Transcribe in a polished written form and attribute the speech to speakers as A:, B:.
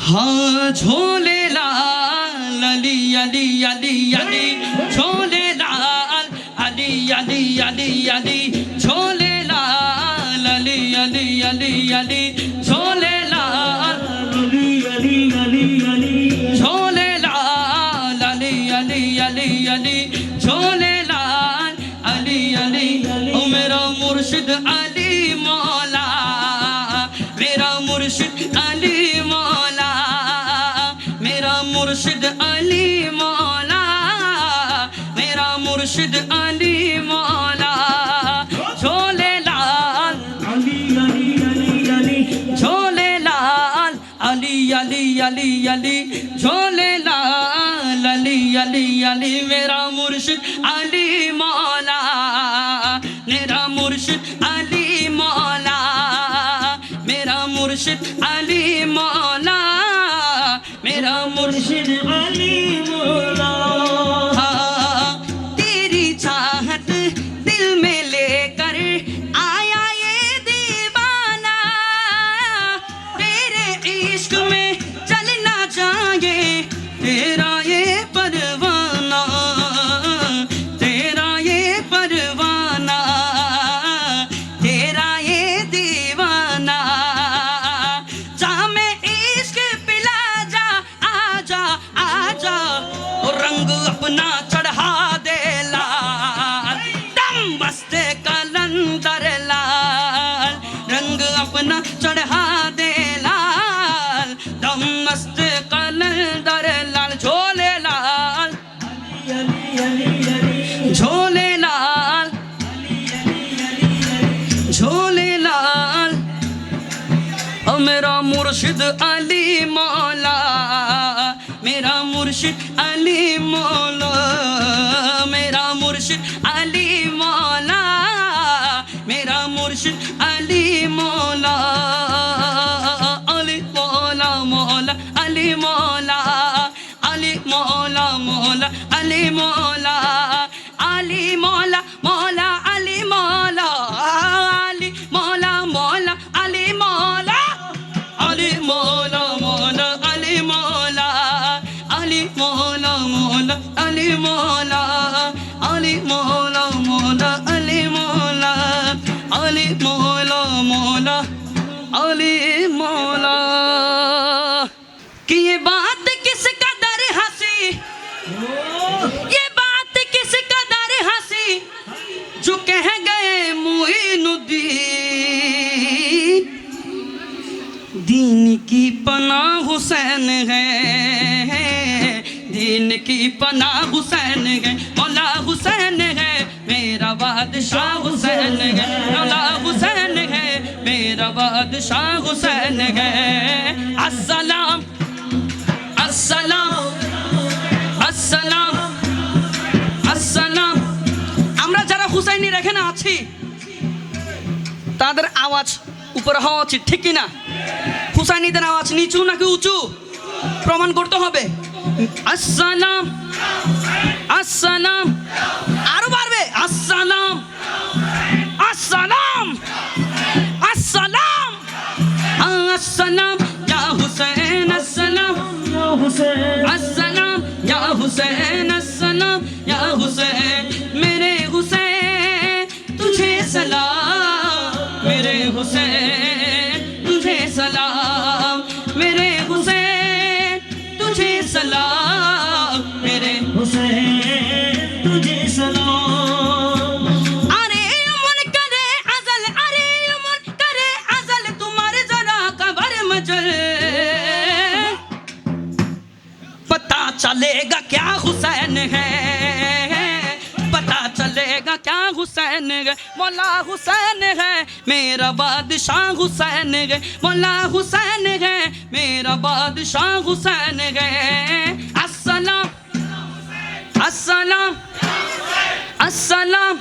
A: हाँ झोले लाल अली अली अली अली झोले लाल अली अली अली अली झोले लाल अली अली अली अली झोले लाल
B: अली अली अली अली
A: झोले लाल अली अली अली अली झोले लाल अली अली ओ मेरा मुर्शिद अली मौला मेरा मुर्शिद अली मौला मेरा मुर्शिद अली मौला मेरा मुर्शिद अली मौला झोले लाल
B: अली अली अली अली
A: झोले लाल अली अली अली अली झोले लाल अली अली अली मेरा मुर्शिद अली मौला मेरा मुर्शिद अली मौला मेरा मुर्शिद अली मौला मेरा मुर्शिद
B: मुर्शिद अली मौला
A: हाँ, तेरी चाहत दिल में लेकर आया ये दीवाना तेरे इश्क में चल ना जाए तेरा ये परवाना तेरा ये परवाना तेरा ये दीवाना जा मैं इश्क पिला जा आजा आजा और रंग अपना चढ़ा दे लाल दम बस्ते कलंदर लाल रंग अपना चढ़ा दे लाल दम बस्ते कलंदर लाल झोले लाल
B: अली अली अली
A: झोले लाल झोले लाल ओ मेरा मुर्शिद अली मौला मेरा मुर्शिद अली मौला मेरा मुर्शिद अली मौला मेरा मुर्शिद अली मौला अली मौला मौला अली मौला अली मौला मौला अली मौला अली मौला मौला अली मौला अली मौला मौला अली मौला अली मौला मौला अली मौला अली मौला मौला अली मौला अली मौला मौला अली मौला अली मौला मौला अली मौला कि ये बात किस कदर हंसी ये बात किस कदर हंसी जो कह गए मुइनुद्दीन दीन की पनाह हुसैन है दीन की पनाह हुसैन है मौला हुसैन है मेरा बादशाह हुसैन है मौला हुसैन है मेरा बादशाह हुसैन है अस्सलाम अस्सलाम अस्सलाम আসসালাম আমরা যারা হুসাইনি এখানে আছি তাদের আওয়াজ উপরে হওয়া উচিত ঠিক কি না হুসাইনিদের আওয়াজ নিচু নাকি উঁচু প্রমাণ করতে হবে আসসালাম আসসালাম আরো বাড়বে আসসালাম আসসালাম আসসালাম আসসালাম ইয়া হুসাইন আসসালাম
B: या हुसैन
A: अस्सलाम या हुसैन अस्सलाम या हुसैन मेरे हुसैन तुझे सलाम मेरे हुसैन तुझे सलाम मेरे हुसैन तुझे सलाम मेरे
B: हुसैन तुझे सलाम
A: अरे अमन करे अजल तुम्हारे जरा कबर मजल पता चलेगा क्या हुसैन है पता चलेगा क्या हुसैन है मौला हुसैन है मेरा बादशाह हुसैन है मौला हुसैन है मेरा बादशाह हुसैन है अस्सलाम अस्सलाम अस्सलाम